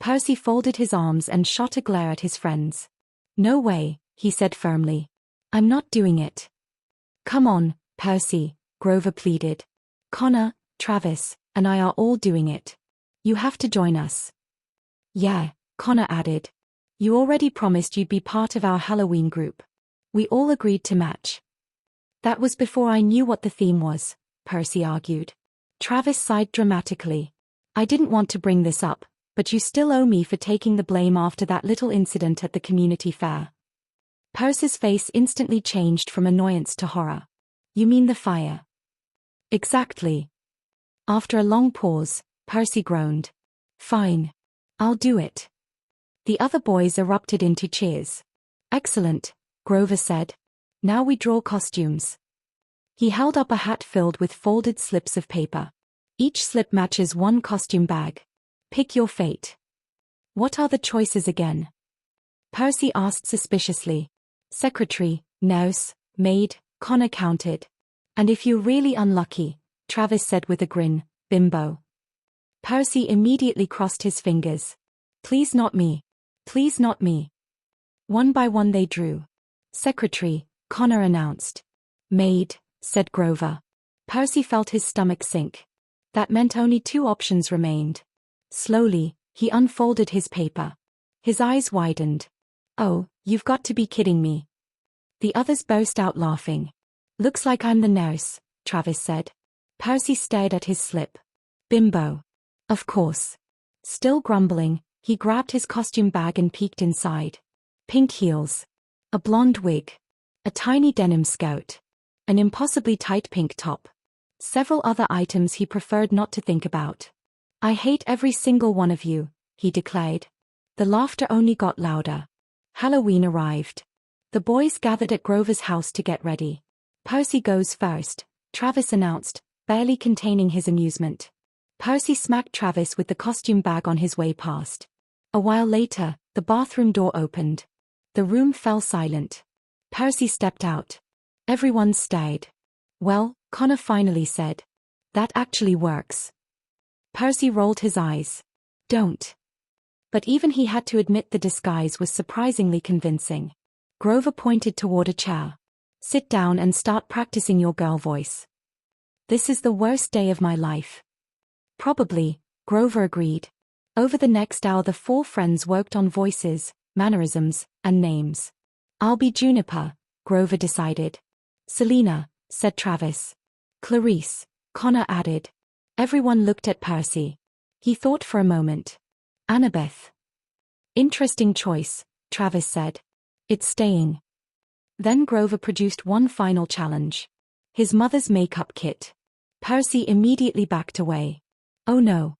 Percy folded his arms and shot a glare at his friends. "No way," he said firmly. "I'm not doing it." "Come on, Percy," Grover pleaded. "Connor, Travis, and I are all doing it. You have to join us." "Yeah," Connor added. "You already promised you'd be part of our Halloween group." We all agreed to match. "That was before I knew what the theme was," Percy argued. Travis sighed dramatically. "I didn't want to bring this up, but you still owe me for taking the blame after that little incident at the community fair." Percy's face instantly changed from annoyance to horror. "You mean the fire?" "Exactly." After a long pause, Percy groaned. "Fine. I'll do it." The other boys erupted into cheers. "Excellent," Grover said. "Now we draw costumes." He held up a hat filled with folded slips of paper. "Each slip matches one costume bag. Pick your fate." "What are the choices again?" Percy asked suspiciously. "Secretary, nurse, maid," Connor counted. "And if you're really unlucky," Travis said with a grin, "bimbo." Percy immediately crossed his fingers. "Please not me. Please not me." One by one they drew. "Secretary," Connor announced. "Maid," said Grover. Percy felt his stomach sink. That meant only two options remained. Slowly, he unfolded his paper. His eyes widened. "Oh, you've got to be kidding me." The others burst out laughing. "Looks like I'm the nurse," Travis said. Percy stared at his slip. "Bimbo." "Of course." Still grumbling, he grabbed his costume bag and peeked inside. Pink heels. A blonde wig. A tiny denim skirt. An impossibly tight pink top. Several other items he preferred not to think about. "I hate every single one of you," he declared. The laughter only got louder. Halloween arrived. The boys gathered at Grover's house to get ready. "Percy goes first," Travis announced, barely containing his amusement. Percy smacked Travis with the costume bag on his way past. A while later, the bathroom door opened. The room fell silent. Percy stepped out. Everyone stared. "Well," Connor finally said. "That actually works." Percy rolled his eyes. "Don't." But even he had to admit the disguise was surprisingly convincing. Grover pointed toward a chair. "Sit down and start practicing your girl voice." "This is the worst day of my life." "Probably," Grover agreed. Over the next hour the four friends worked on voices, mannerisms, and names. "I'll be Juniper," Grover decided. "Selena," said Travis. "Clarice," Connor added. Everyone looked at Percy. He thought for a moment. "Annabeth." "Interesting choice," Travis said. "It's staying." Then Grover produced one final challenge. His mother's makeup kit. Percy immediately backed away. "Oh no."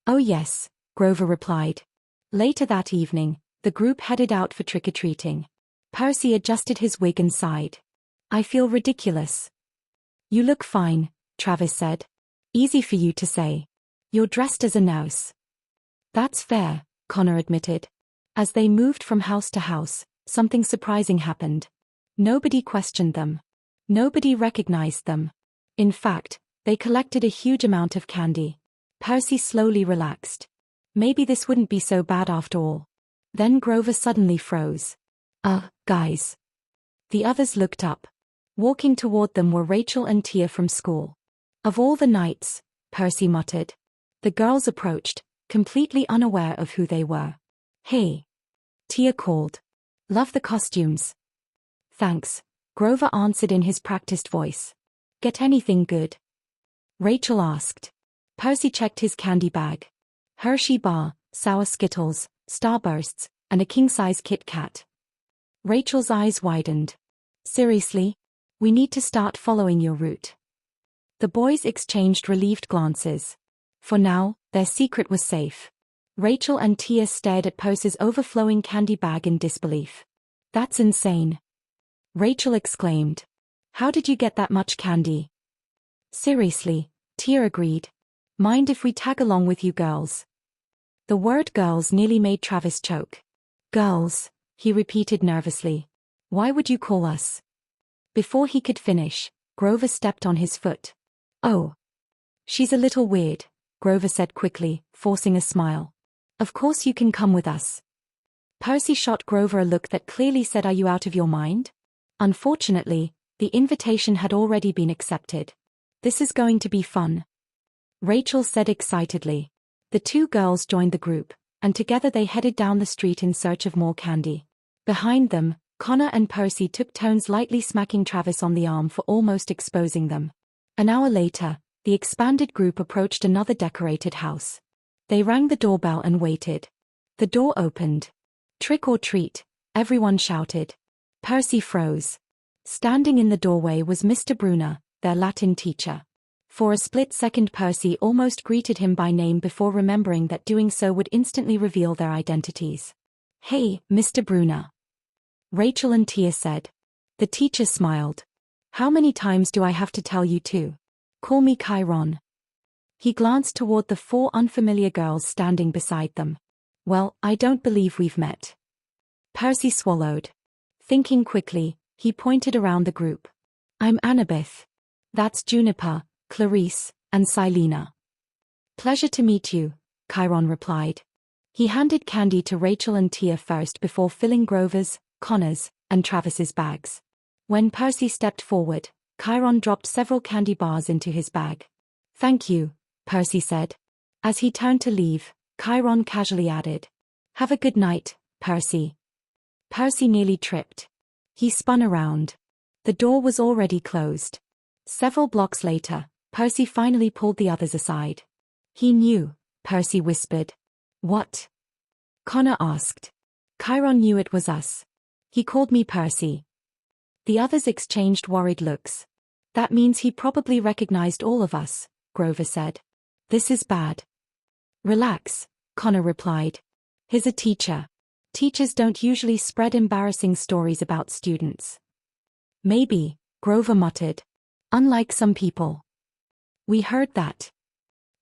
"Oh yes," Grover replied. Later that evening, the group headed out for trick-or-treating. Percy adjusted his wig and sighed. "I feel ridiculous." "You look fine," Travis said. "Easy for you to say. You're dressed as a nurse." "That's fair," Connor admitted. As they moved from house to house, something surprising happened. Nobody questioned them. Nobody recognized them. In fact, they collected a huge amount of candy. Percy slowly relaxed. Maybe this wouldn't be so bad after all. Then Grover suddenly froze. Guys." The others looked up. Walking toward them were Rachel and Tia from school. "Of all the nights," Percy muttered. The girls approached, completely unaware of who they were. "Hey," Tia called. "Love the costumes." "Thanks," Grover answered in his practiced voice. "Get anything good?" Rachel asked. Percy checked his candy bag. Hershey bar, sour Skittles, Starbursts, and a king-size Kit Kat. Rachel's eyes widened. "Seriously? We need to start following your route." The boys exchanged relieved glances. For now, their secret was safe. Rachel and Tia stared at Percy's overflowing candy bag in disbelief. "That's insane," Rachel exclaimed. "How did you get that much candy?" "Seriously," Tia agreed. "Mind if we tag along with you girls?" The word girls nearly made Travis choke. "Girls," he repeated nervously. "Why would you call us?" Before he could finish, Grover stepped on his foot. "Oh. She's a little weird," Grover said quickly, forcing a smile. Of course you can come with us. Percy shot Grover a look that clearly said, "Are you out of your mind?" Unfortunately, the invitation had already been accepted. "This is going to be fun," Rachel said excitedly. The two girls joined the group, and together they headed down the street in search of more candy. Behind them, Connor and Percy took turns lightly smacking Travis on the arm for almost exposing them. An hour later, the expanded group approached another decorated house. They rang the doorbell and waited. The door opened. "Trick or treat," everyone shouted. Percy froze. Standing in the doorway was Mr. Brunner, their Latin teacher. For a split second Percy almost greeted him by name before remembering that doing so would instantly reveal their identities. "Hey, Mr. Brunner," Rachel and Tia said. The teacher smiled. "How many times do I have to tell you to call me Chiron?" He glanced toward the four unfamiliar girls standing beside them. "Well, I don't believe we've met." Percy swallowed. Thinking quickly, he pointed around the group. "I'm Annabeth. That's Juniper, Clarice, and Silena." "Pleasure to meet you," Chiron replied. He handed candy to Rachel and Tia first before filling Grover's, Connor's, and Travis's bags. When Percy stepped forward, Chiron dropped several candy bars into his bag. "Thank you," Percy said. As he turned to leave, Chiron casually added, "Have a good night, Percy." Percy nearly tripped. He spun around. The door was already closed. Several blocks later, Percy finally pulled the others aside. "He knew," Percy whispered. "What?" Connor asked. "Chiron knew it was us. He called me Percy." The others exchanged worried looks. "That means he probably recognized all of us," Grover said. "This is bad." "Relax," Connor replied. "He's a teacher. Teachers don't usually spread embarrassing stories about students." "Maybe," Grover muttered. "Unlike some people." "We heard that."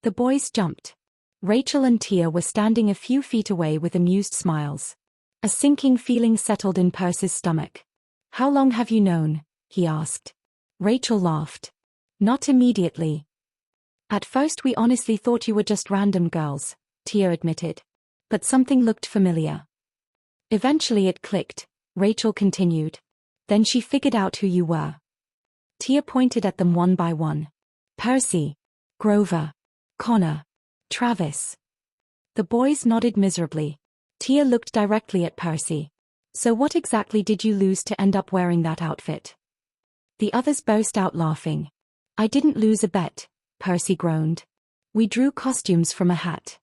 The boys jumped. Rachel and Tia were standing a few feet away with amused smiles. A sinking feeling settled in Percy's stomach. "How long have you known?" he asked. Rachel laughed. "Not immediately. At first we honestly thought you were just random girls," Tia admitted. "But something looked familiar. Eventually it clicked," Rachel continued. "Then she figured out who you were." Tia pointed at them one by one. "Percy, Grover, Connor, Travis." The boys nodded miserably. Tia looked directly at Percy. "So what exactly did you lose to end up wearing that outfit?" The others burst out laughing. "I didn't lose a bet," Percy groaned. "We drew costumes from a hat."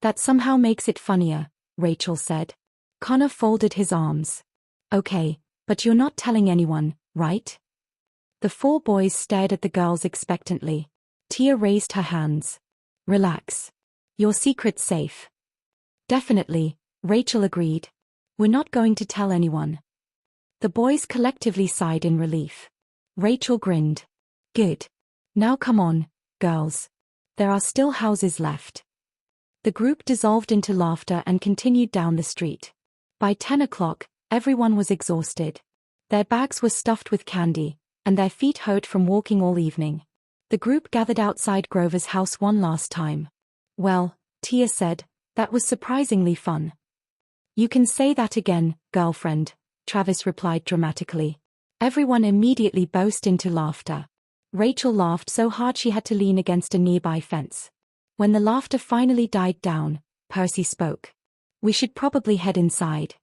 "That somehow makes it funnier," Rachel said. Connor folded his arms. "Okay, but you're not telling anyone, right?" The four boys stared at the girls expectantly. Tia raised her hands. "Relax. Your secret's safe." "Definitely," Rachel agreed. "We're not going to tell anyone." The boys collectively sighed in relief. Rachel grinned. "Good. Now come on, girls. There are still houses left." The group dissolved into laughter and continued down the street. By 10 o'clock, everyone was exhausted. Their bags were stuffed with candy, and their feet hurt from walking all evening. The group gathered outside Grover's house one last time. "Well," Tia said, "that was surprisingly fun." "You can say that again, girlfriend," Travis replied dramatically. Everyone immediately burst into laughter. Rachel laughed so hard she had to lean against a nearby fence. When the laughter finally died down, Percy spoke. "We should probably head inside."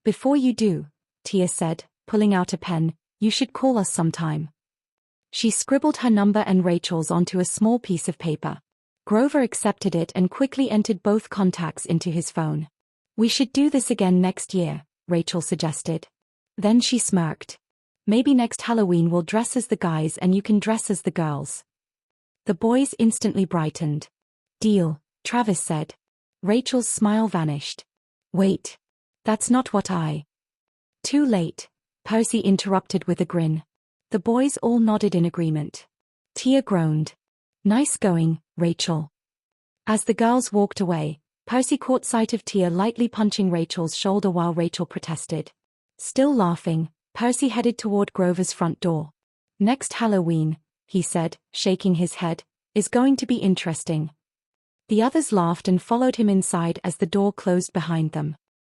"Before you do," Tia said, pulling out a pen, "you should call us sometime." She scribbled her number and Rachel's onto a small piece of paper. Grover accepted it and quickly entered both contacts into his phone. "We should do this again next year," Rachel suggested. Then she smirked. "Maybe next Halloween we'll dress as the guys and you can dress as the girls." The boys instantly brightened. "Deal," Travis said. Rachel's smile vanished. "Wait. That's not what I—" "Too late," Percy interrupted with a grin. The boys all nodded in agreement. Tia groaned. "Nice going, Rachel." As the girls walked away, Percy caught sight of Tia lightly punching Rachel's shoulder while Rachel protested. Still laughing, Percy headed toward Grover's front door. "Next Halloween," he said, shaking his head, "is going to be interesting." The others laughed and followed him inside as the door closed behind them.